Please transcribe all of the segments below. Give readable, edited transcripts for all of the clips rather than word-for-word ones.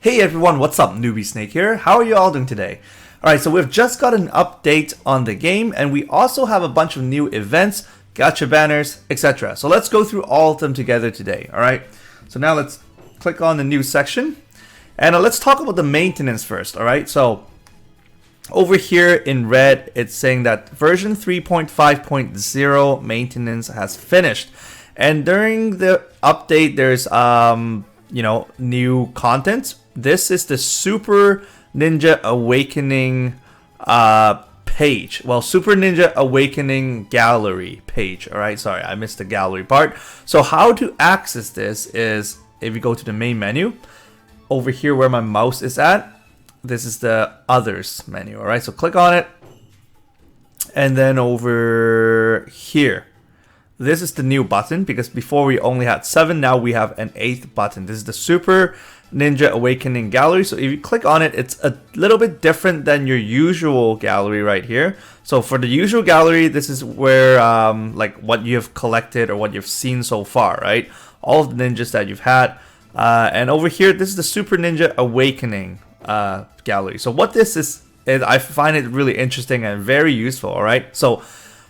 Hey everyone, what's up? Newbie Snake here. How are you all doing today? Alright, so we've just got an update on the game, and we also have a bunch of new events, gacha banners, etc. So let's go through all of them together today, alright? So now let's click on the new section, and let's talk about the maintenance first, alright? So over here in red, it's saying that version 3.5.0 maintenance has finished. And during the update, there's new content. This is the Super Ninja Awakening page. Well, Super Ninja Awakening gallery page. All right, sorry, I missed the gallery part. So how to access this is if you go to the main menu, over here where my mouse is at, this is the others menu. All right, so click on it, and then over here, this is the new button, because before we only had 7, now we have an 8th button. This is the Super Ninja Awakening gallery. So if you click on it, it's a little bit different than your usual gallery right here. So for the usual gallery, this is where like what you have collected or what you've seen so far, right? All of the ninjas that you've had. And over here, this is the Super Ninja Awakening gallery. So what this is I find it really interesting and very useful, all right? So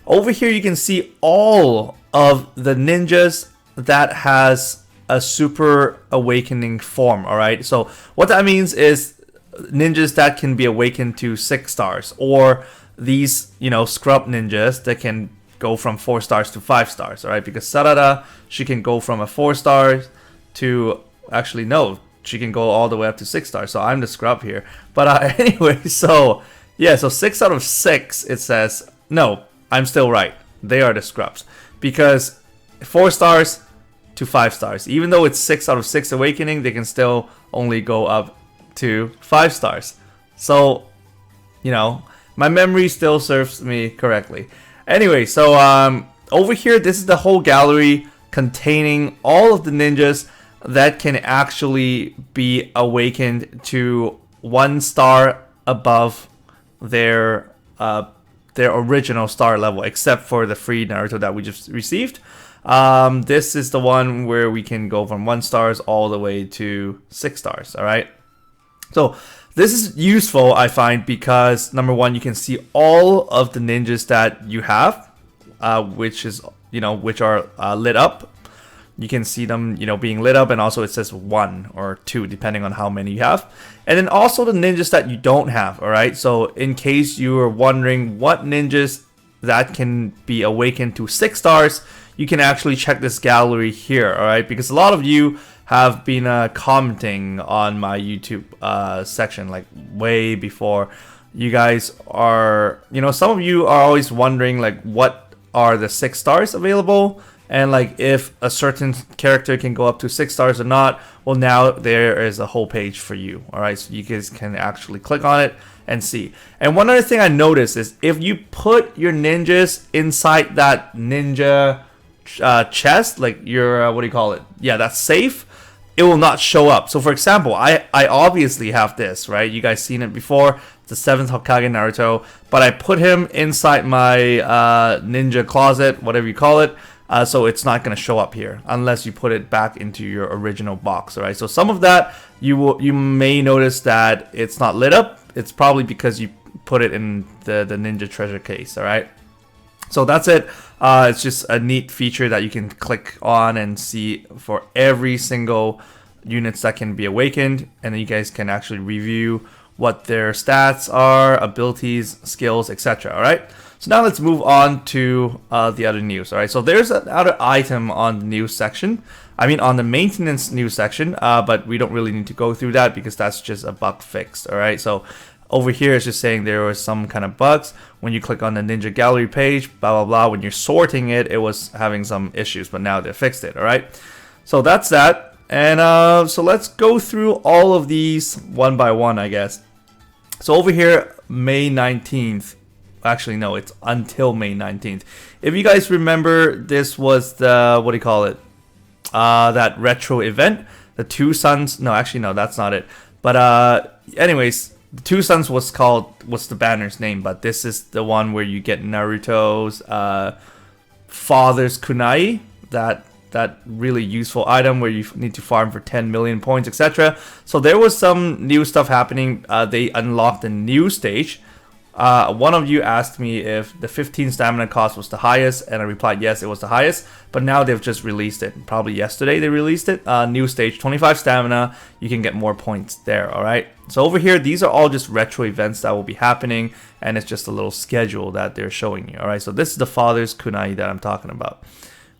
over here, you can see all of the ninjas that has a Super Awakening form, all right? So what that means is ninjas that can be awakened to 6 stars, or these, scrub ninjas that can go from 4 stars to 5 stars, all right? Because Sarada, she can go from a 4 stars to, actually, no, she can go all the way up to 6 stars. So I'm the scrub here. But anyway, so yeah, so 6 out of 6, it says, no, I'm still right. They are the scrubs. Because 4 stars to 5 stars. Even though it's 6 out of 6 awakening, they can still only go up to 5 stars. So, my memory still serves me correctly. Anyway, so over here, this is the whole gallery containing all of the ninjas that can actually be awakened to 1 star above their original star level, except for the free Naruto that we just received. This is the one where we can go from 1 stars all the way to 6 stars, all right? So this is useful, I find, because number one, you can see all of the ninjas that you have, which are lit up. You can see them, being lit up, and also it says 1 or 2, depending on how many you have. And then also the ninjas that you don't have, all right? So in case you are wondering what ninjas that can be awakened to 6 stars, you can actually check this gallery here, all right? Because a lot of you have been commenting on my YouTube section, like way before. You guys are, some of you are always wondering, like, what are the 6 stars available? And like if a certain character can go up to 6 stars or not. Well, now there is a whole page for you. All right, so you guys can actually click on it and see. And one other thing I noticed is if you put your ninjas inside that ninja chest, like your what do you call it? Yeah, that's safe. It will not show up. So for example, I obviously have this, right? You guys seen it before. The 7th Hokage Naruto, but I put him inside my ninja closet, whatever you call it. So it's not going to show up here unless you put it back into your original box, all right? So some of that you may notice that it's not lit up. It's probably because you put it in the ninja treasure case, all right? So that's it. It's just a neat feature that you can click on and see for every single units that can be awakened, and then you guys can actually review what their stats are, abilities, skills, etc. All right. So now let's move on to the other news. All right. So there's another item on the news section. I mean, on the maintenance news section, but we don't really need to go through that because that's just a bug fixed. All right. So over here it's just saying there was some kind of bugs when you click on the Ninja Gallery page. Blah blah blah. When you're sorting it, it was having some issues, but now they fixed it. All right. So that's that. And so let's go through all of these one by one, I guess. So over here, May 19th. Actually, no, it's until May 19th. If you guys remember, this was the, what do you call it? That retro event. The Two Suns. No, actually, no, that's not it. But anyways, the Two Suns was the banner's name. But this is the one where you get Naruto's father's kunai that that really useful item where you need to farm for 10 million points, etc. So there was some new stuff happening. They unlocked a new stage. One of you asked me if the 15 stamina cost was the highest, and I replied yes, it was the highest. But now they've just released it. Probably yesterday they released it. New stage, 25 stamina. You can get more points there, alright? So over here, these are all just retro events that will be happening, and it's just a little schedule that they're showing you, alright? So this is the Father's Kunai that I'm talking about.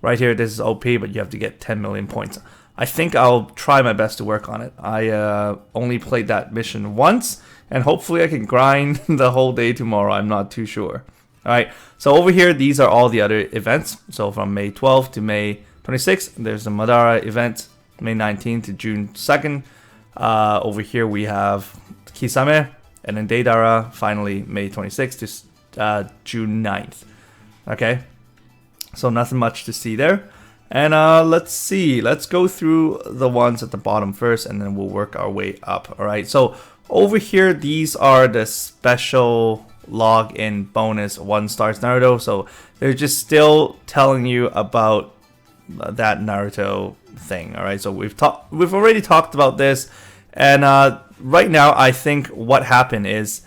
Right here, this is OP, but you have to get 10 million points. I think I'll try my best to work on it. I only played that mission once, and hopefully I can grind the whole day tomorrow. I'm not too sure. Alright, so over here, these are all the other events. So from May 12th to May 26th, there's the Madara event, May 19th to June 2nd. Over here, we have Kisame, and then Deidara, finally May 26th to June 9th. Okay? So nothing much to see there. And let's see. Let's go through the ones at the bottom first, and then we'll work our way up. All right. So over here, these are the special login bonus 1 stars Naruto. So they're just still telling you about that Naruto thing. All right. So we've already talked about this, and right now I think what happened is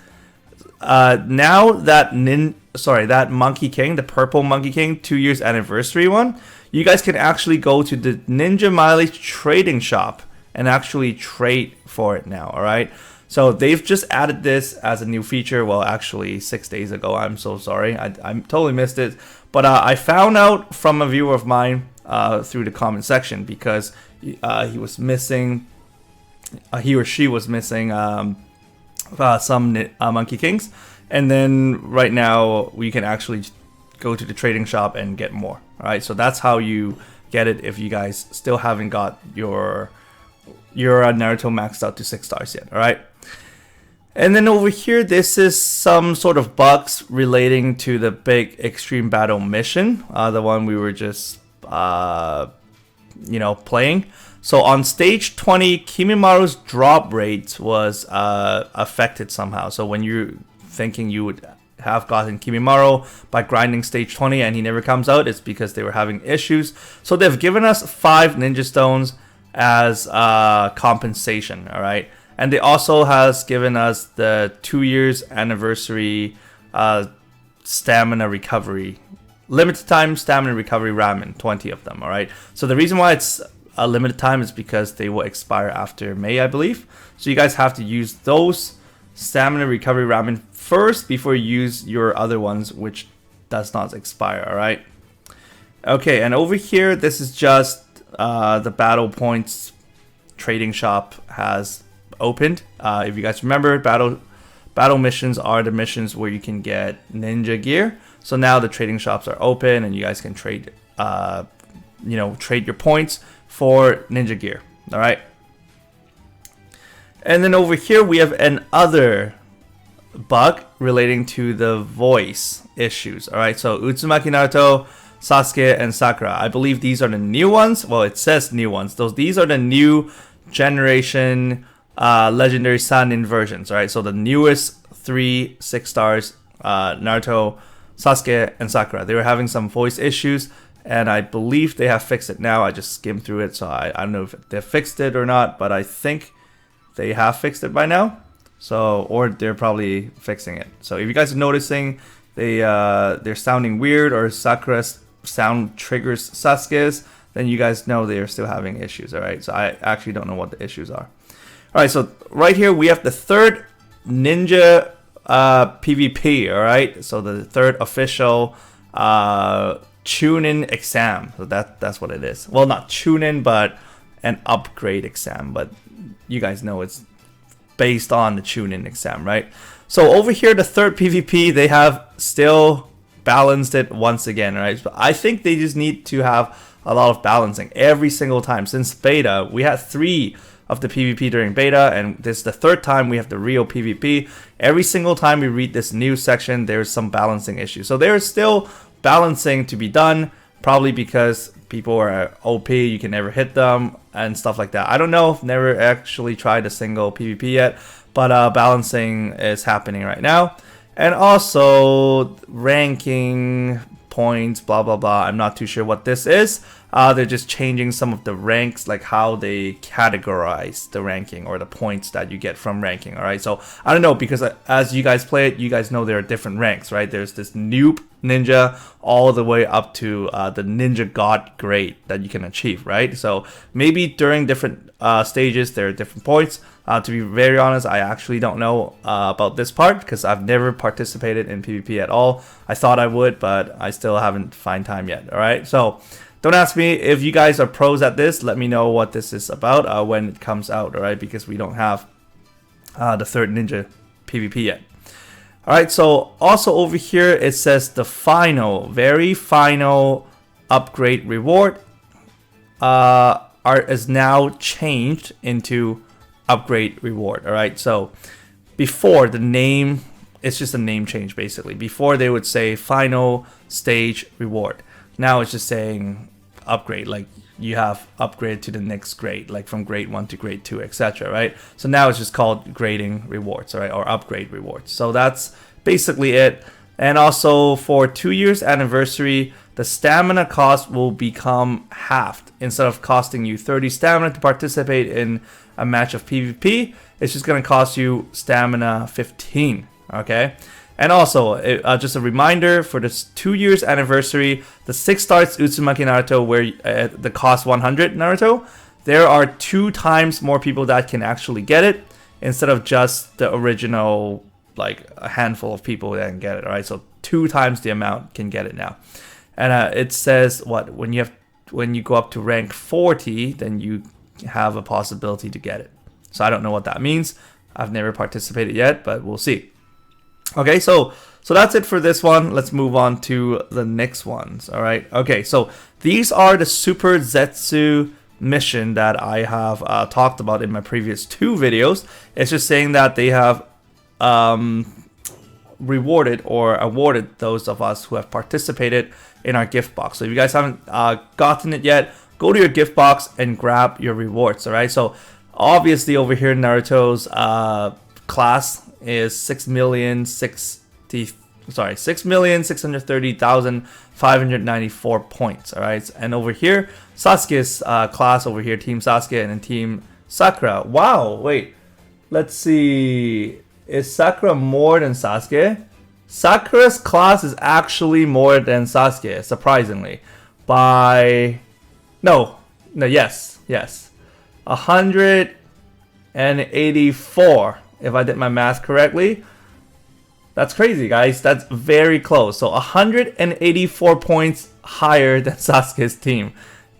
now that that Monkey King, the purple Monkey King 2 years anniversary one, you guys can actually go to the Ninja Mileage trading shop and actually trade for it now, alright? So they've just added this as a new feature, well actually 6 days ago, I'm so sorry, I totally missed it. But I found out from a viewer of mine through the comment section, because he was missing, he or she was missing some Monkey Kings. And then right now we can actually go to the trading shop and get more. All right, so that's how you get it if you guys still haven't got your Naruto maxed out to 6 stars yet. All right. And then over here, this is some sort of bugs relating to the big extreme battle mission, the one we were just playing. So on stage 20, Kimimaru's drop rate was affected somehow. So when you're thinking you would have gotten Kimimaru by grinding stage 20 and he never comes out, it's because they were having issues. So they've given us 5 ninja stones as compensation, all right? And they also has given us the 2 years anniversary stamina recovery, limited time stamina recovery ramen, 20 of them, all right? So the reason why it's a limited time is because they will expire after May, I believe. So you guys have to use those stamina recovery ramen first before you use your other ones, which does not expire, alright? Okay, and over here, this is just the battle points trading shop has opened. If you guys remember, battle missions are the missions where you can get ninja gear. So now the trading shops are open and you guys can trade trade your points for ninja gear, alright? And then over here we have another bug relating to the voice issues. Alright, so Uzumaki Naruto, Sasuke, and Sakura. I believe these are the new ones. Well, it says new ones. These are the new generation legendary Sannin versions. Alright, so the newest 3 6 stars Naruto, Sasuke, and Sakura. They were having some voice issues, and I believe they have fixed it now. I just skimmed through it, so I don't know if they fixed it or not, but I think they have fixed it by now. So, or they're probably fixing it. So if you guys are noticing they're sounding weird, or Sakura's sound triggers Sasuke's, then you guys know they are still having issues, alright? So I actually don't know what the issues are. Alright, so right here we have the 3rd ninja PvP, alright? So the 3rd official tune-in exam. So that's what it is. Well, not tune-in, but an upgrade exam. But you guys know it's based on the tune-in exam, right? So over here, the 3rd PvP, they have still balanced it once again, right? But I think they just need to have a lot of balancing every single time. Since beta, we had 3 of the PvP during beta, and this is the 3rd time we have the real PvP. Every single time we read this new section, there's some balancing issues. So there is still balancing to be done, probably because people are OP, you can never hit them and stuff like that. I don't know, never actually tried a single PvP yet, but balancing is happening right now. And also ranking points, blah blah blah. I'm not too sure what this is. They're just changing some of the ranks, like how they categorize the ranking or the points that you get from ranking. All right, so I don't know, because as you guys play it, you guys know there are different ranks, right? There's this noob ninja all the way up to the ninja god grade that you can achieve, right? So maybe during different stages there are different points. To be very honest, I actually don't know about this part because I've never participated in PvP at all. I thought I would, but I still haven't found time yet. All right, so don't ask me. If you guys are pros at this, let me know what this is about when it comes out. All right, because we don't have the third ninja PvP yet. All right, so also over here it says the final, very final upgrade reward is now changed into upgrade reward. All right, so before, the name, it's just a name change basically. Before they would say final stage reward. Now it's just saying upgrade, like you have upgraded to the next grade, like from grade 1 to grade 2, etc. right? So now it's just called grading rewards, all right, or upgrade rewards. So that's basically it. And also for 2 years anniversary, the stamina cost will become halved. Instead of costing you 30 stamina to participate in a match of PvP, it's just going to cost you stamina 15, okay? And also, just a reminder, for this 2 years anniversary, the 6 stars Uzumaki Naruto, where the cost 100 Naruto, there are 2 times more people that can actually get it, instead of just the original, like a handful of people that can get it, alright? So 2 times the amount can get it now. And it says, what, when you go up to rank 40, then you have a possibility to get it. So I don't know what that means. I've never participated yet, but we'll see. Okay, so that's it for this one. Let's move on to the next ones. All right. Okay, so these are the Super Zetsu mission that I have talked about in my previous 2 videos. It's just saying that they have rewarded or awarded those of us who have participated in our gift box. So if you guys haven't gotten it yet, go to your gift box and grab your rewards. All right. So obviously over here, Naruto's class is 6,630,594 points. All right. And over here, Sasuke's class over here, Team Sasuke and Team Sakura. Wow. Wait. Let's see. Is Sakura more than Sasuke? Sakura's class is actually more than Sasuke, surprisingly. By... No, yes. 184, if I did my math correctly. That's crazy, guys. That's very close. So 184 points higher than Sasuke's team.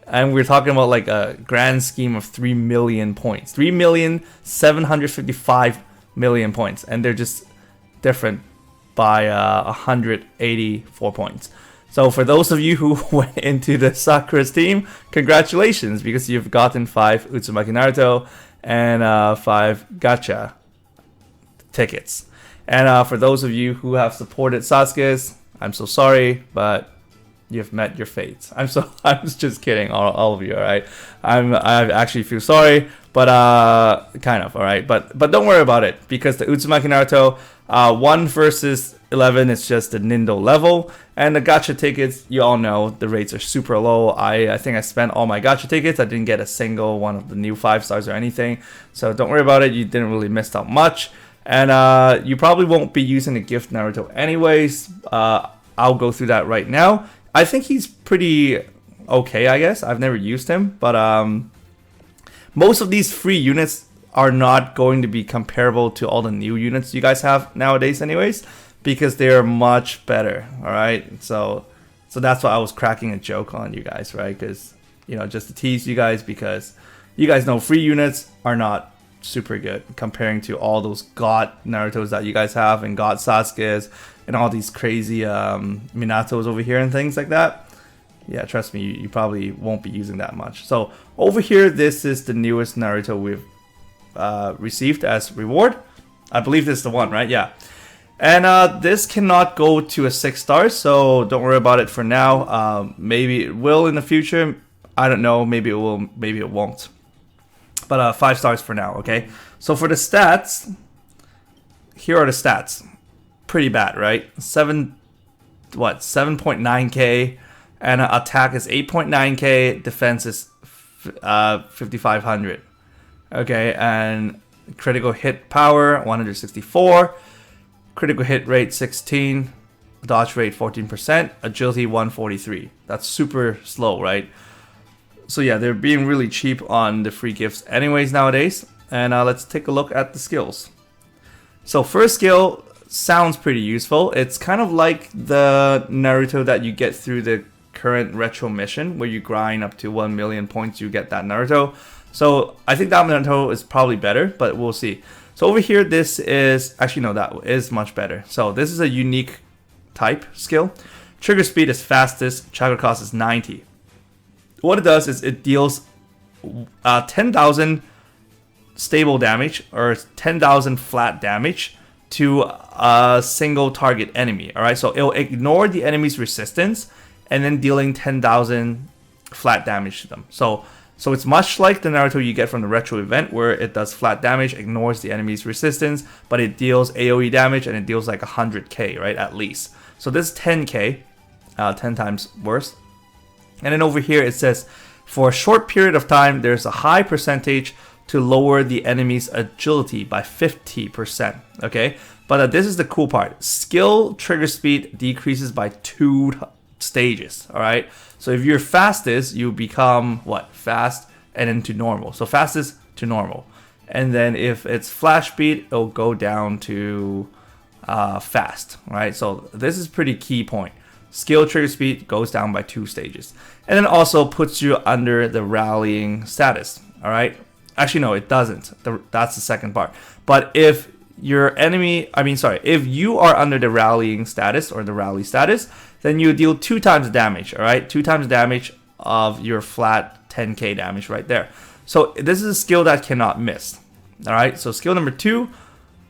And we're talking about like a grand scheme of 3 million points. 3,755,000,000 points. And they're just different by 184 points. So for those of you who went into the Sakura's team, congratulations, because you've gotten 5 Uzumaki Naruto and 5 Gacha tickets. And for those of you who have supported Sasuke's, I'm so sorry, but you've met your fates. I'm just kidding, all of you, all right? I actually feel sorry, but kind of, all right? But don't worry about it, because the Uzumaki Naruto 1 versus 11 is just the Nindo level, and the Gacha tickets, you all know the rates are super low. I think I spent all my Gacha tickets. I didn't get a single one of the new 5 stars or anything, so don't worry about it. You didn't really miss out much, and you probably won't be using the gift Naruto anyways. I'll go through that right now. I think he's pretty okay, I guess. I've never used him, but most of these free units are not going to be comparable to all the new units you guys have nowadays anyways, because they're much better, all right? So that's why I was cracking a joke on you guys, right? Because, you know, just to tease you guys, because you guys know free units are not super good comparing to all those God Narutos that you guys have, and God Sasuke's, and all these crazy Minatos over here and things like that. Yeah, trust me, you probably won't be using that much. So over here, this is the newest Naruto we've received as reward. I believe this is the one, right? Yeah. And this cannot go to a 6 stars, so don't worry about it for now. Maybe it will in the future. I don't know. Maybe it will. Maybe it won't. But 5 stars for now. Okay. So for the stats, here are the stats. Pretty bad, right? 7.9k And attack is 8.9k, defense is 5500. Okay, and critical hit power 164, critical hit rate 16, dodge rate 14%, agility 143. That's super slow, right? So yeah, they're being really cheap on the free gifts anyways nowadays. And let's take a look at the skills. So first skill sounds pretty useful. It's kind of like the Naruto that you get through the current retro mission where you grind up to 1 million points, you get that Naruto. So I think that Naruto is probably better, but we'll see. So over here, this is, actually no, that is much better. So this is a unique type skill. Trigger speed is fastest, chakra cost is 90. What it does is it deals 10,000 stable damage or 10,000 flat damage to a single target enemy. All right, so it'll ignore the enemy's resistance and then dealing 10,000 flat damage to them. So it's much like the Naruto you get from the retro event where it does flat damage, ignores the enemy's resistance, but it deals AoE damage and it deals like 100k, right, at least. So this is 10k, 10 times worse. And then over here it says, for a short period of time, there's a high percentage to lower the enemy's agility by 50%, okay? But this is the cool part. Skill trigger speed decreases by 2 stages, all right? So if you're fastest, you become, what, fast and then to normal. So fastest to normal. And then if it's flash speed, it'll go down to fast, right? So this is pretty key point. Skill trigger speed goes down by 2 stages. And then also puts you under the rallying status, all right? Actually, no, it doesn't. That's the second part. But if your enemy, if you are under the rallying status or the rally status, then you deal 2 times damage, all right? 2 times damage of your flat 10k damage right there. So this is a skill that cannot miss, all right? So skill number 2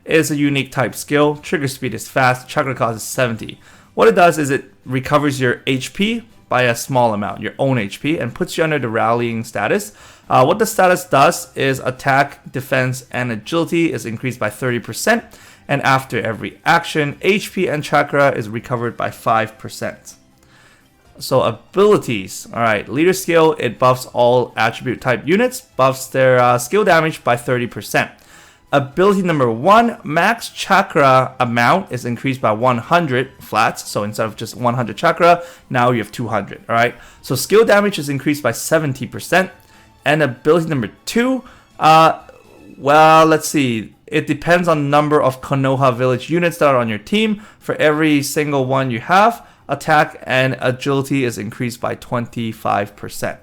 is a unique type skill. Trigger speed is fast, chakra cost is 70. What it does is it recovers your HP by a small amount, your own HP, and puts you under the rallying status. What the status does is attack, defense, and agility is increased by 30%. And after every action, HP and chakra is recovered by 5%. So abilities, all right, leader skill, it buffs all attribute type units, buffs their skill damage by 30%. Ability number 1, max chakra amount is increased by 100 flats. So instead of just 100 chakra, now you have 200, all right? So skill damage is increased by 70%. And ability number 2, well, let's see. It depends on the number of Konoha village units that are on your team. For every single one you have, attack and agility is increased by 25%.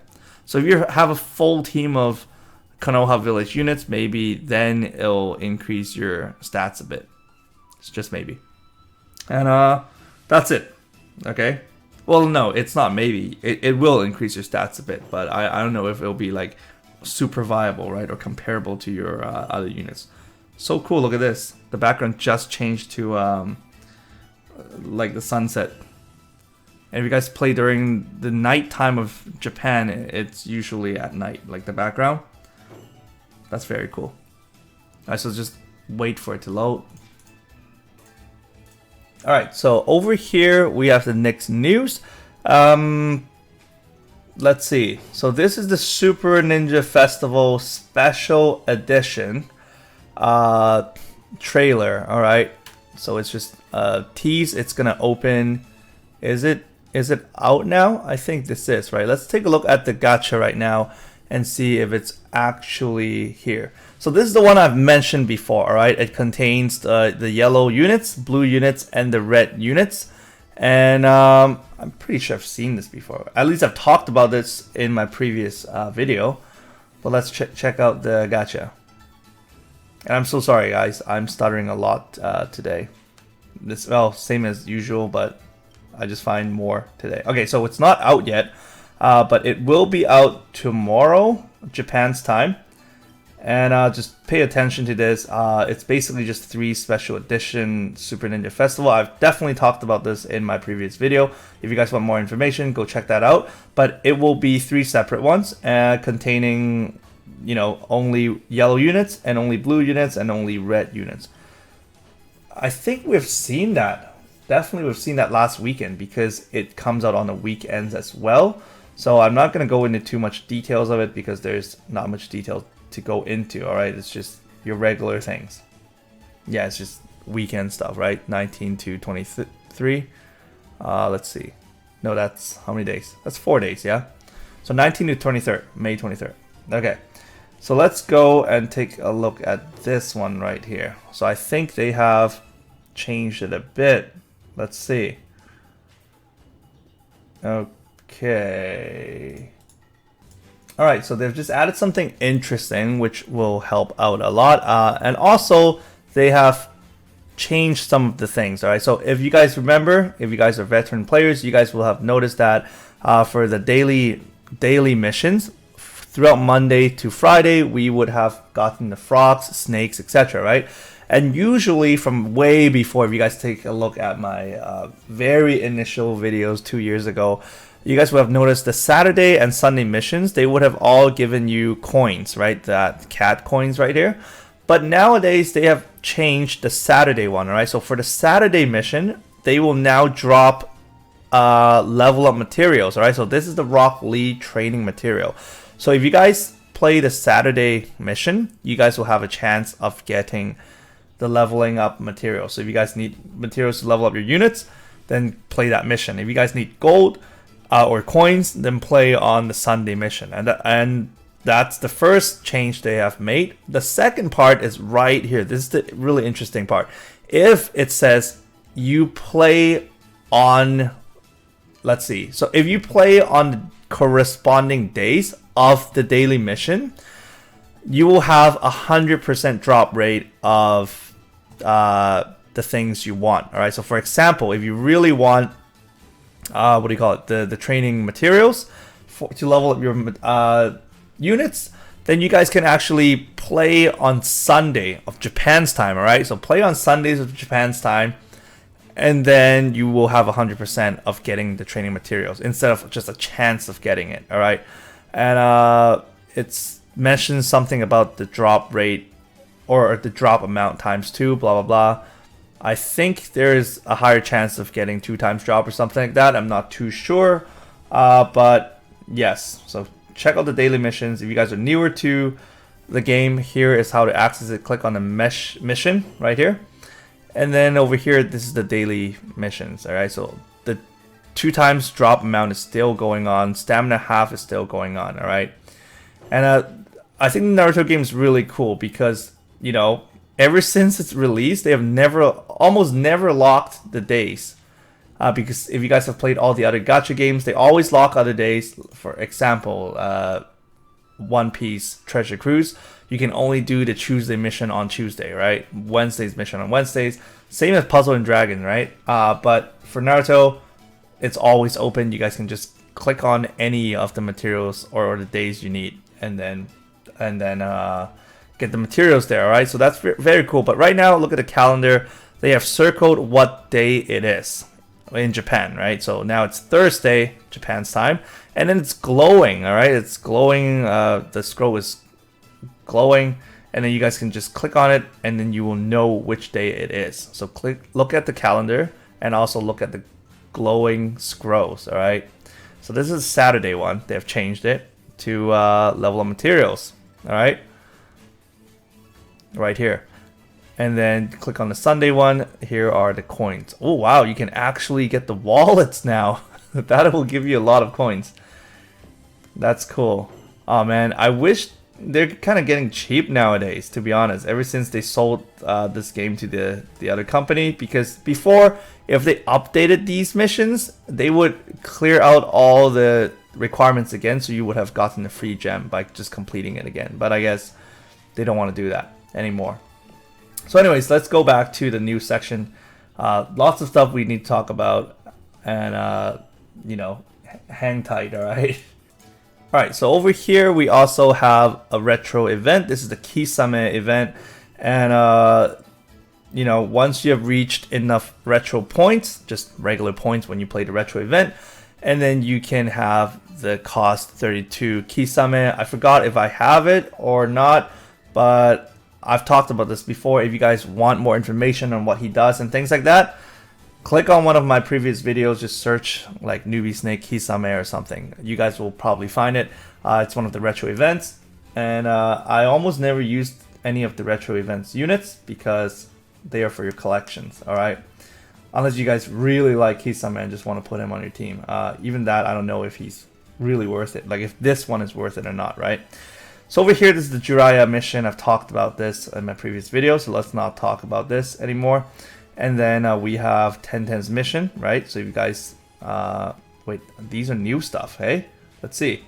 So if you have a full team of Konoha village units, maybe then it'll increase your stats a bit. It's just maybe. And that's it. Okay. Well, no, it's not maybe. It will increase your stats a bit, but I don't know if it'll be like super viable, right? Or comparable to your other units. So cool, look at this. The background just changed to like the sunset. And if you guys play during the night time of Japan, it's usually at night, like the background. That's very cool. Alright, so just wait for it to load. Alright, so over here we have the next news. Let's see. So this is the Super Ninja Festival Special Edition trailer. Alright, so it's just a tease. It's gonna open. Is it out now? I think this is, right? Let's take a look at the gacha right now and see if it's actually here. So this is the one I've mentioned before, all right? It contains the yellow units, blue units, and the red units. And I'm pretty sure I've seen this before. At least I've talked about this in my previous video. But let's check out the gacha. And I'm so sorry, guys. I'm stuttering a lot today. Well, same as usual, but I just find more today. Okay, so it's not out yet. But it will be out tomorrow, Japan's time. And just pay attention to this. It's basically just 3 special edition Super Ninja Festival. I've definitely talked about this in my previous video. If you guys want more information, go check that out. But it will be 3 separate ones containing, you know, only yellow units and only blue units and only red units. I think we've seen that definitely would have seen that last weekend because it comes out on the weekends as well. So I'm not going to go into too much details of it because there's not much detail to go into, all right? It's just your regular things. Yeah, it's just weekend stuff, right? 19 to 23. Let's see. No, that's how many days? That's 4 days, yeah? So 19 to 23rd, May 23rd. Okay. So let's go and take a look at this one right here. So I think they have changed it a bit. Let's see. Okay. All right, so they've just added something interesting, which will help out a lot. And also, they have changed some of the things. All right, so if you guys remember, if you guys are veteran players, you guys will have noticed that for the daily missions, throughout Monday to Friday, we would have gotten the frogs, snakes, etc. Right? And usually from way before, if you guys take a look at my very initial videos 2 years ago, you guys would have noticed the Saturday and Sunday missions, they would have all given you coins, right? That cat coins right here. But nowadays, they have changed the Saturday one, all right? So for the Saturday mission, they will now drop level up materials, all right? So this is the Rock Lee training material. So if you guys play the Saturday mission, you guys will have a chance of getting the leveling up material. So if you guys need materials to level up your units, then play that mission. If you guys need gold or coins, then play on the Sunday mission. And that's the first change they have made. The second part is right here. This is the really interesting part. If it says you play on, let's see. So if you play on the corresponding days of the daily mission, you will have 100% drop rate of the things you want. All right. So for example, if you really want, what do you call it? The training materials to level up your units, then you guys can actually play on Sunday of Japan's time. All right. So play on Sundays of Japan's time, and then you will have 100% of getting the training materials instead of just a chance of getting it. All right. And it's mentioned something about the drop rate or the drop amount times 2, blah, blah, blah. I think there's a higher chance of getting 2 times drop or something like that. I'm not too sure. But yes, so check out the daily missions. If you guys are newer to the game, here is how to access it. Click on the mesh mission right here. And then over here, this is the daily missions. All right, so the 2 times drop amount is still going on. Stamina half is still going on. All right. And I think the Naruto game is really cool because, you know, ever since it's released, they have almost never locked the days. Because if you guys have played all the other gacha games, they always lock other days. For example, One Piece Treasure Cruise, you can only do the Tuesday mission on Tuesday, right? Wednesday's mission on Wednesdays. Same as Puzzle and Dragon, right? But for Naruto, it's always open. You guys can just click on any of the materials or the days you need, and then get the materials there. All right, so that's very cool. But right now, look at the calendar. They have circled what day it is in Japan, right? So now it's Thursday, Japan's time, and then it's glowing. All right, it's glowing. The scroll is glowing, and then you guys can just click on it, and then you will know which day it is. So look at the calendar, and also look at the glowing scrolls. All right, so this is Saturday one. They have changed it to level of materials. All right, right here. And then click on the Sunday one. Here are the coins. Oh, wow. You can actually get the wallets now. That will give you a lot of coins. That's cool. Oh, man. I wish they're kind of getting cheap nowadays, to be honest. Ever since they sold this game to the other company. Because before, if they updated these missions, they would clear out all the requirements again. So you would have gotten a free gem by just completing it again. But I guess they don't want to do that anymore. So anyways, let's go back to the news section. Lots of stuff we need to talk about, and you know, hang tight, all right? All right, so over here we also have a retro event. This is the Kisame event, and you know, once you have reached enough retro points, just regular points when you play the retro event, and then you can have the cost 32 Kisame. I forgot if I have it or not, but I've talked about this before. If you guys want more information on what he does and things like that, click on one of my previous videos, just search like Newbie Snake Hisame or something. You guys will probably find it. It's one of the retro events, and I almost never used any of the retro events units because they are for your collections, alright? Unless you guys really like Hisame and just want to put him on your team. Even that, I don't know if he's really worth it. Like if this one is worth it or not, right? So over here, this is the Jiraiya mission. I've talked about this in my previous video, so let's not talk about this anymore. And then we have 1010's mission, right? So you guys, wait, these are new stuff, hey? Let's see.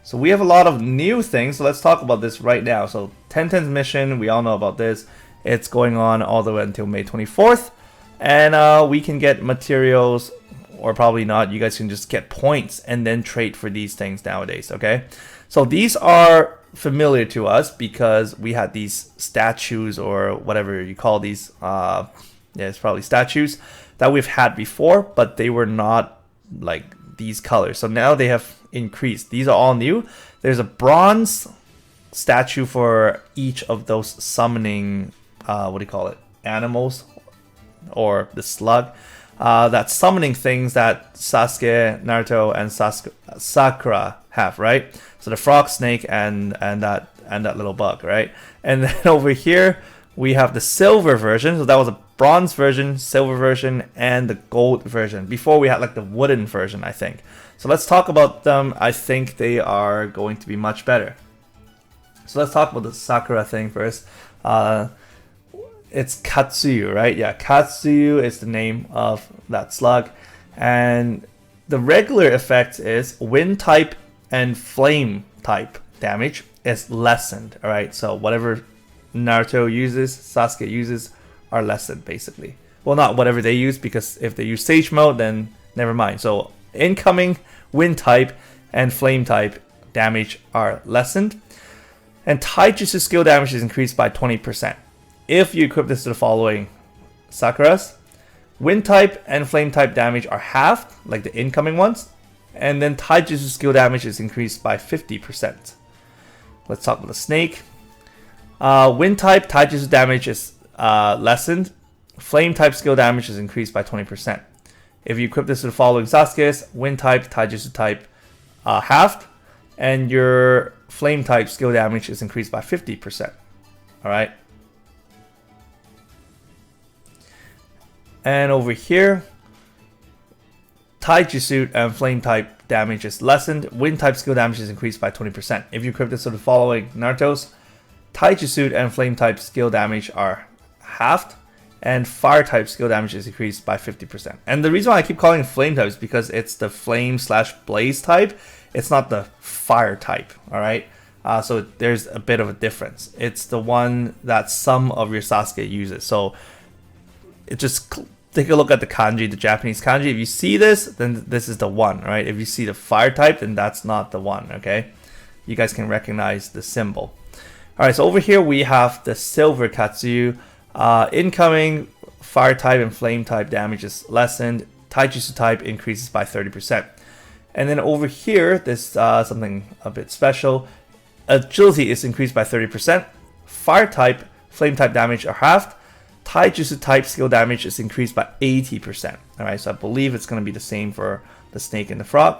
So we have a lot of new things, so let's talk about this right now. So 1010's mission, we all know about this. It's going on all the way until May 24th. And we can get materials, or probably not. You guys can just get points and then trade for these things nowadays, okay? So these are familiar to us because we had these statues, or whatever you call these. Yeah, it's probably statues that we've had before, but they were not like these colors. So now they have increased. These are all new. There's a bronze statue for each of those summoning, what do you call it? Animals, or the slug. That's summoning things that Sasuke, Naruto, and Sakura have, right? So the frog, snake, and that little bug, right? And then over here we have the silver version. So that was a bronze version, silver version, and the gold version. Before we had like the wooden version, I think. So let's talk about them. I think they are going to be much better. So let's talk about the Sakura thing first. It's Katsuyu, right? Yeah, Katsuyu is the name of that slug. And the regular effect is wind type and flame type damage is lessened, alright? So whatever Naruto uses, Sasuke uses, are lessened basically. Well, not whatever they use, because if they use Sage Mode, then never mind. So incoming wind type and flame type damage are lessened. And Taijutsu skill damage is increased by 20%. If you equip this to the following Sakuras, wind type and flame type damage are halved, like the incoming ones. And then Taijutsu skill damage is increased by 50%. Let's talk about the snake. Wind type Taijutsu damage is lessened. Flame type skill damage is increased by 20%. If you equip this to the following Sasuke's, wind type, Taijutsu type halved, and your flame type skill damage is increased by 50%. Alright. And over here, Taijutsu and flame type damage is lessened. Wind type skill damage is increased by 20%. If you equip this to the following Naruto's, Taijutsu and flame type skill damage are halved, and fire type skill damage is increased by 50%. And the reason why I keep calling it flame type is because it's the flame / blaze type. It's not the fire type, alright? So there's a bit of a difference. It's the one that some of your Sasuke uses. So it just take a look at the kanji, the Japanese kanji. If you see this, then this is the one, right? If you see the fire type, then that's not the one, okay? You guys can recognize the symbol. Alright, so over here we have the silver Katsuyu. Incoming fire type and flame type damage is lessened. Taijutsu type increases by 30%. And then over here, there's something a bit special. Agility is increased by 30%. Fire type, flame type damage are halved. Taijutsu type skill damage is increased by 80%. Alright, so I believe it's going to be the same for the snake and the frog.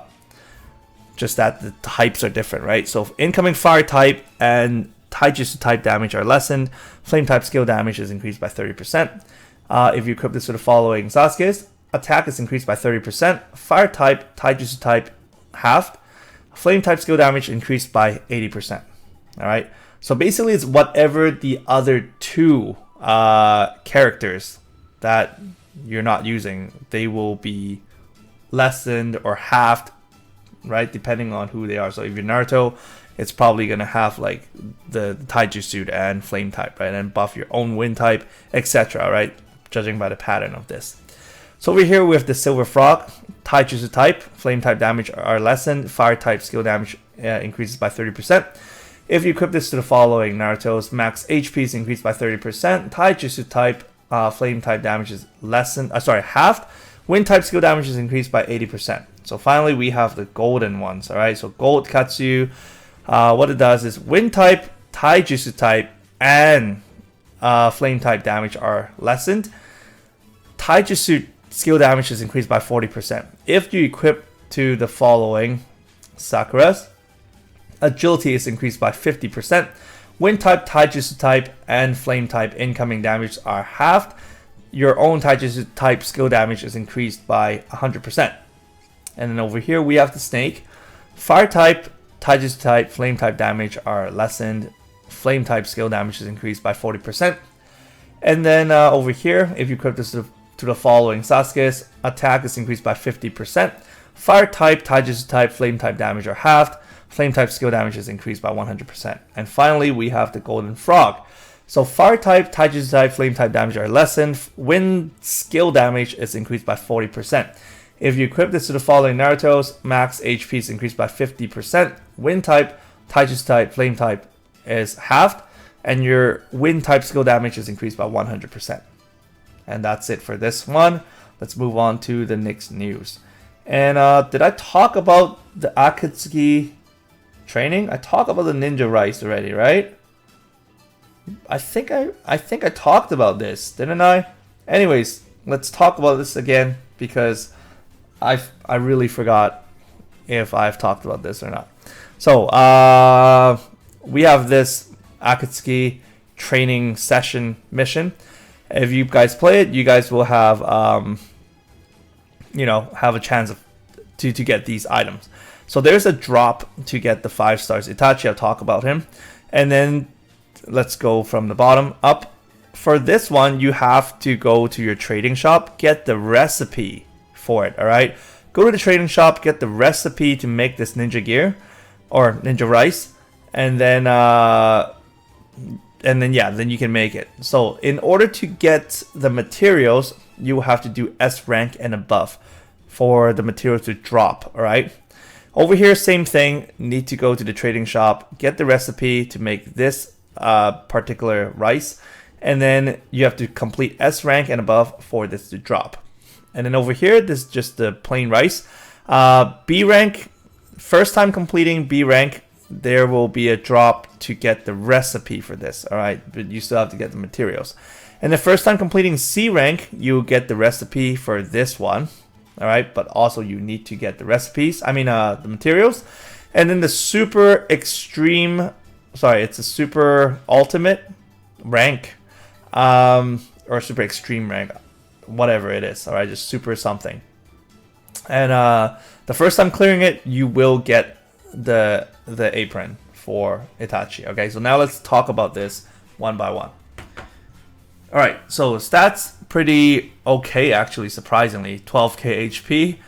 Just that the types are different, right? So incoming fire type and Taijutsu type damage are lessened. Flame type skill damage is increased by 30%. If you equip this to the following Sasuke's, attack is increased by 30%. Fire type, Taijutsu type halved. Flame type skill damage increased by 80%. Alright, so basically it's whatever the other two characters that you're not using, they will be lessened or halved, right, depending on who they are. So if you're Naruto, it's probably going to have like the Taijutsu and flame type, right, and buff your own wind type, etc., right, judging by the pattern of this. So over here we have the silver frog. Taijutsu type, flame type damage are lessened. Fire type skill damage increases by 30%. If you equip this to the following Naruto's, max HP is increased by 30%. Taijutsu type, flame type damage is lessened, halved. Wind type skill damage is increased by 80%. So finally we have the golden ones, alright? So gold Katsuyu, what it does is wind type, Taijutsu type, and flame type damage are lessened. Taijutsu skill damage is increased by 40%. If you equip to the following Sakura's, agility is increased by 50%. Wind type, taijutsu type, and flame type incoming damage are halved. Your own taijutsu type skill damage is increased by 100%. And then over here we have the snake. Fire type, taijutsu type, flame type damage are lessened. Flame type skill damage is increased by 40%. And then over here, if you equip this to the following Sasuke's, attack is increased by 50%. Fire type, taijutsu type, flame type damage are halved. Flame type skill damage is increased by 100%. And finally, we have the golden frog. So fire type, taijutsu type, flame type damage are lessened. Wind skill damage is increased by 40%. If you equip this to the following Naruto's, max HP is increased by 50%. Wind type, taijutsu type, flame type is halved. And your wind type skill damage is increased by 100%. And that's it for this one. Let's move on to the next news. And did I talk about the Akatsuki training? I talked about the ninja rice already, right? I think I talked about this, didn't I? Anyways, let's talk about this again because I really forgot if I've talked about this or not. So we have this Akatsuki training session mission. If you guys play it, you guys will have have a chance to get these items. So there's a drop to get the 5 stars Itachi. I'll talk about him. And then let's go from the bottom up. For this one, you have to go to your trading shop, get the recipe for it, all right? Go to the trading shop, get the recipe to make this ninja gear or ninja rice, and then then you can make it. So in order to get the materials, you will have to do S rank and above for the materials to drop, all right? Over here, same thing. Need to go to the trading shop, get the recipe to make this particular rice, and then you have to complete S rank and above for this to drop. And then over here, this is just the plain rice. B rank, first time completing B rank, there will be a drop to get the recipe for this, all right? But you still have to get the materials. And the first time completing C rank, you get the recipe for this one. All right, but also you need to get the recipes. The materials, and then the super extreme. Sorry, it's a super ultimate rank, or super extreme rank, whatever it is. All right, just super something. And the first time clearing it, you will get the apron for Itachi. Okay, so now let's talk about this one by one. All right, so stats pretty okay actually, surprisingly. 12k HP,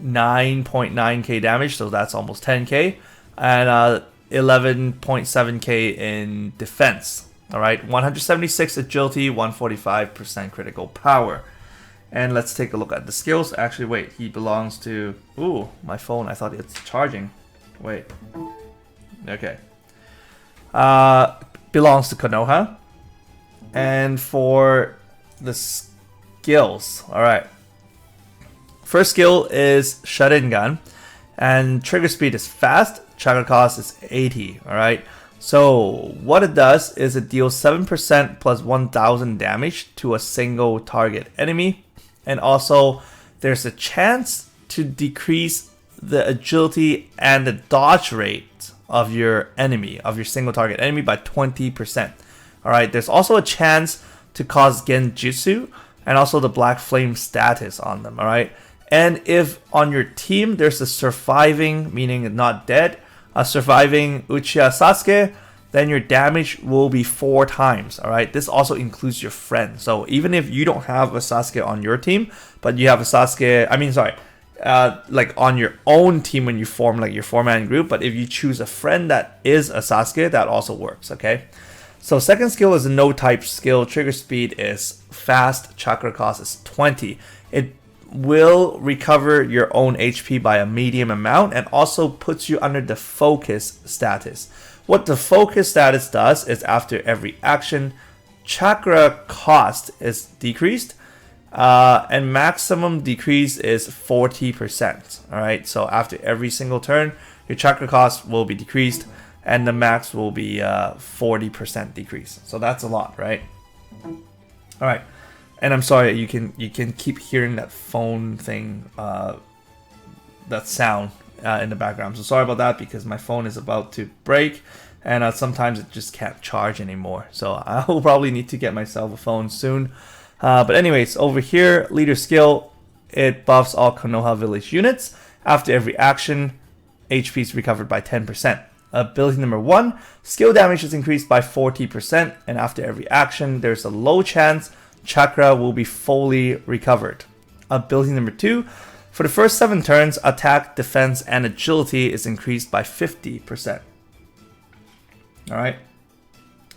9.9k damage, so that's almost 10k, and 11.7k in defense. All right, 176 agility, 145% critical power. And let's take a look at the skills. Actually, wait, he belongs to... Ooh, my phone, I thought it's charging. Wait. Okay. Belongs to Konoha. And for the skills, all right. First skill is Sharingan, and trigger speed is fast. Chakra cost is 80. All right. So what it does is it deals 7% plus 1,000 damage to a single target enemy, and also there's a chance to decrease the agility and the dodge rate of your enemy, of your single target enemy, by 20%. Alright, there's also a chance to cause Genjutsu and also the Black Flame status on them, alright? And if on your team there's a surviving, meaning not dead, a surviving Uchiha Sasuke, then your damage will be 4 times, alright? This also includes your friend. So even if you don't have a Sasuke on your team, but you have a Sasuke, like on your own team when you form like your 4-man group, but if you choose a friend that is a Sasuke, that also works, okay? So second skill is a no type skill. Trigger speed is fast. Chakra cost is 20. It will recover your own HP by a medium amount and also puts you under the focus status. What the focus status does is after every action, chakra cost is decreased, and maximum decrease is 40%. All right, so after every single turn, your chakra cost will be decreased, and the max will be 40% decrease. So that's a lot, right? All right. And I'm sorry, you can keep hearing that phone thing, that sound in the background. So sorry about that, because my phone is about to break, and sometimes it just can't charge anymore. So I will probably need to get myself a phone soon. But anyways, over here, leader skill, it buffs all Konoha village units. After every action, HP is recovered by 10%. Ability number 1, skill damage is increased by 40%, and after every action, there's a low chance chakra will be fully recovered. Ability number 2, for the first 7 turns, attack, defense, and agility is increased by 50%. Alright,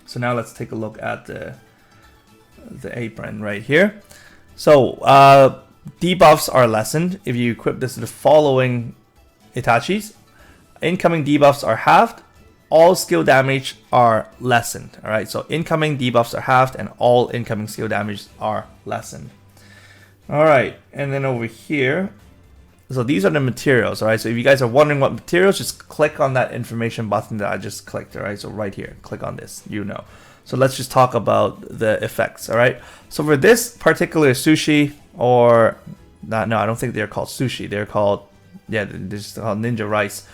so now let's take a look at the apron right here. So, debuffs are lessened if you equip this to the following Itachis. Incoming debuffs are halved. All skill damage are lessened. Alright, so incoming debuffs are halved and all incoming skill damage are lessened. Alright, and then over here, so these are the materials. Alright, so if you guys are wondering what materials, just click on that information button that I just clicked. Alright, so right here, click on this, you know. So let's just talk about the effects. Alright, so for this particular sushi, or no, I don't think they're called sushi. They're called, yeah, they're just called ninja rice.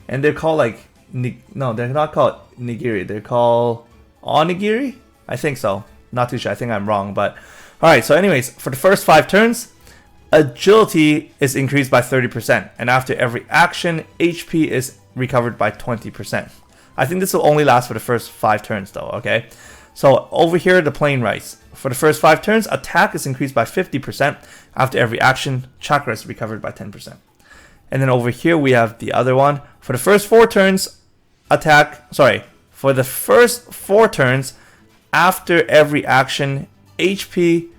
And they're called like, no, they're not called nigiri. They're called onigiri? I think so. Not too sure. I think I'm wrong. But alright, so anyways, for the first 5 turns, agility is increased by 30%. And after every action, HP is recovered by 20%. I think this will only last for the first 5 turns though, okay? So over here, the plain rice. For the first 5 turns, attack is increased by 50%. After every action, chakra is recovered by 10%. And then over here we have the other one. For the first 4 turns, for the first 4 turns, after every action, HP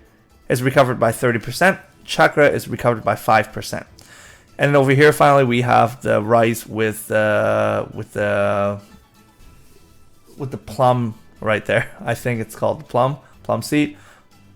is recovered by 30%, chakra is recovered by 5%. And then over here finally we have the rice with the plum right there. I think it's called the plum seed.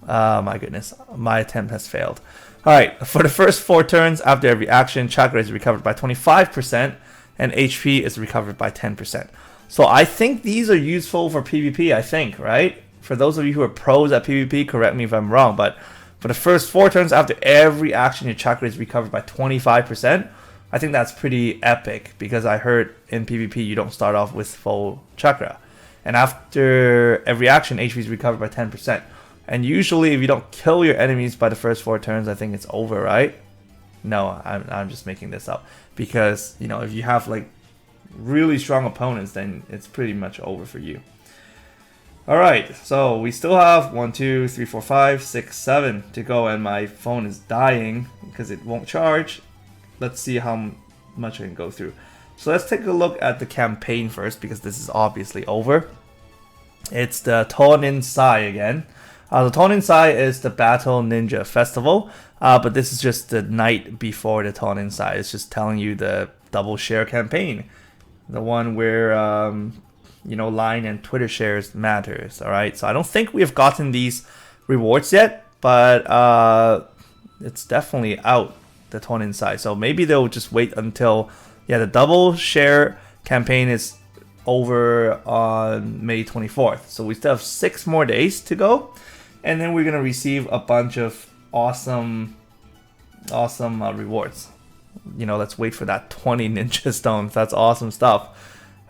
My goodness, my attempt has failed. Alright, for the first 4 turns, after every action, chakra is recovered by 25%, and HP is recovered by 10%. So I think these are useful for PvP, I think, right? For those of you who are pros at PvP, correct me if I'm wrong, but for the first 4 turns, after every action, your chakra is recovered by 25%. I think that's pretty epic, because I heard in PvP you don't start off with full chakra. And after every action, HP is recovered by 10%. And usually if you don't kill your enemies by the first 4 turns, I think it's over, right? No, I'm just making this up. Because, you know, if you have like really strong opponents, then it's pretty much over for you. Alright, so we still have 1, 2, 3, 4, 5, 6, 7 to go, and my phone is dying because it won't charge. Let's see how much I can go through. So let's take a look at the campaign first, because this is obviously over. It's the Tonin Sai again. The Tonin Sai is the Battle Ninja Festival, but this is just the night before the Tonin Sai. It's just telling you the double share campaign, the one where you know, line and Twitter shares matters. All right, so I don't think we have gotten these rewards yet, but it's definitely out, the Tonin Sai. So maybe they'll just wait until, yeah, the double share campaign is over on May 24th. So we still have 6 more days to go. And then we're going to receive a bunch of awesome rewards. You know, let's wait for that 20 ninja stones. That's awesome stuff.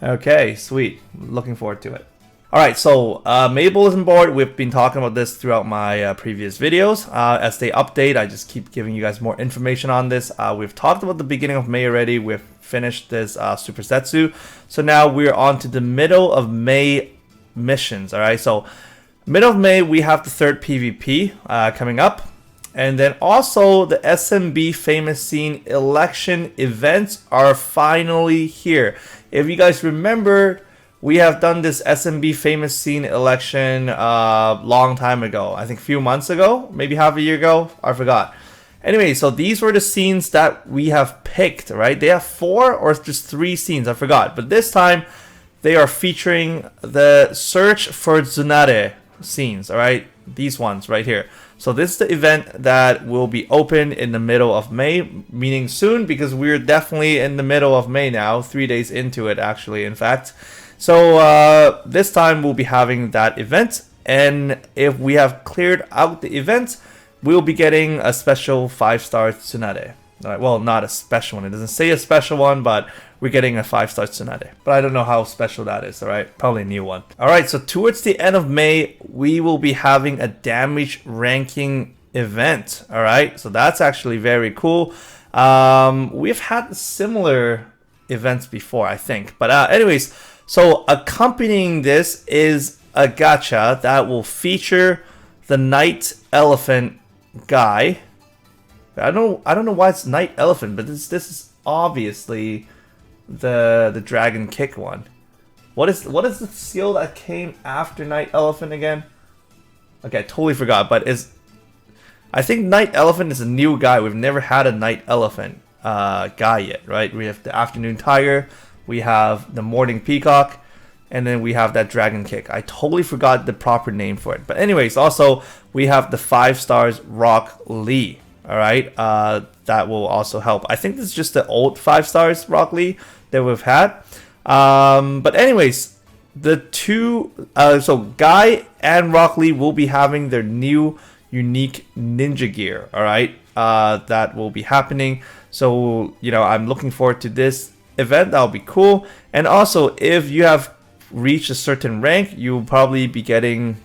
Okay, sweet. Looking forward to it. Alright, so May Bulletin Board, we've been talking about this throughout my previous videos. As they update, I just keep giving you guys more information on this. We've talked about the beginning of May already. We've finished this Super Setsu. So now we're on to the middle of May missions. Alright, so middle of May, we have the 3rd PvP coming up. And then also the SMB Famous Scene election events are finally here. If you guys remember, we have done this SMB Famous Scene election long time ago. I think a few months ago, maybe half a year ago. I forgot. Anyway, so these were the scenes that we have picked, right? They have 4 or just 3 scenes. I forgot. But this time, they are featuring the Search for Tsunade scenes, all right? These ones right here. So this is the event that will be open in the middle of May, meaning soon, because we're definitely in the middle of May now, 3 days into it actually, in fact. So this time we'll be having that event, and if we have cleared out the events, we'll be getting a special 5-star Tsunade. Alright, well, not a special one. It doesn't say a special one, but we're getting a 5-star Tsunade. But I don't know how special that is, alright? Probably a new one. Alright, so towards the end of May, we will be having a damage ranking event. Alright, so that's actually very cool. We've had similar events before, I think. But anyways, so accompanying this is a gacha that will feature the Night Elephant guy. I don't know why it's Night Elephant, but this is obviously the Dragon Kick one. What is the skill that came after Night Elephant again? Okay, I totally forgot, but I think Night Elephant is a new guy. We've never had a Night Elephant guy yet, right? We have the Afternoon Tiger, we have the Morning Peacock, and then we have that Dragon Kick. I totally forgot the proper name for it. But anyways, also we have the 5 stars Rock Lee. Alright, that will also help. I think this is just the old 5 stars Rock Lee that we've had. But anyways, the two, so Guy and Rock Lee will be having their new unique ninja gear. Alright, that will be happening. So, you know, I'm looking forward to this event. That'll be cool. And also, if you have reached a certain rank, you'll probably be getting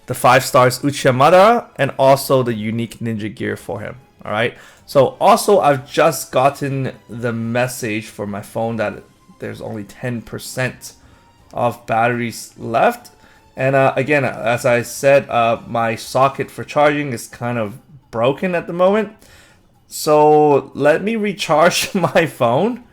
the 5 stars Uchiha Madara and also the unique ninja gear for him. Alright, so also I've just gotten the message for my phone that there's only 10% of batteries left. And again, as I said, my socket for charging is kind of broken at the moment. So let me recharge my phone.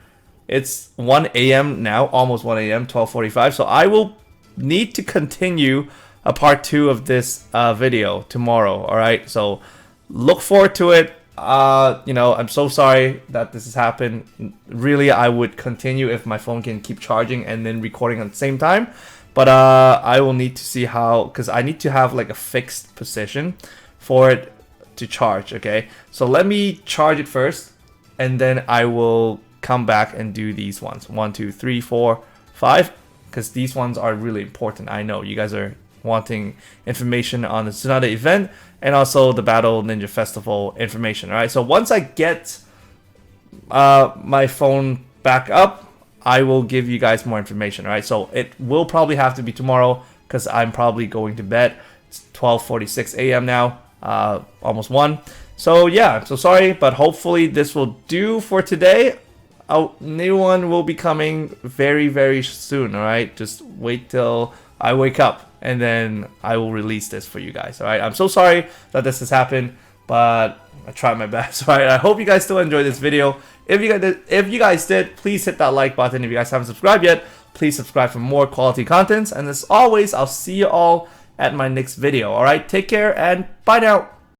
It's 1 a.m. now, almost 1 a.m., 12:45. So I will need to continue a part 2 of this video tomorrow. Alright, so look forward to it. You know, I'm so sorry that this has happened. Really, I would continue if my phone can keep charging and then recording at the same time. But I will need to see how, because I need to have like a fixed position for it to charge. Okay, so let me charge it first, and then I will come back and do these ones. 1, 2, 3, 4, 5, because these ones are really important. I know you guys are wanting information on the Tsunade event and also the Battle Ninja Festival information. Alright, so once I get my phone back up, I will give you guys more information. Alright, so it will probably have to be tomorrow because I'm probably going to bed. It's 12:46 a.m. now, almost 1. So yeah, I'm so sorry, but hopefully this will do for today. A new one will be coming very, very soon. Alright, just wait till I wake up and then I will release this for you guys. Alright, I'm so sorry that this has happened, but I tried my best. Alright, I hope you guys still enjoyed this video. If you guys did, please hit that like button. If you guys haven't subscribed yet, please subscribe for more quality contents. And as always, I'll see you all at my next video. Alright, take care and bye now.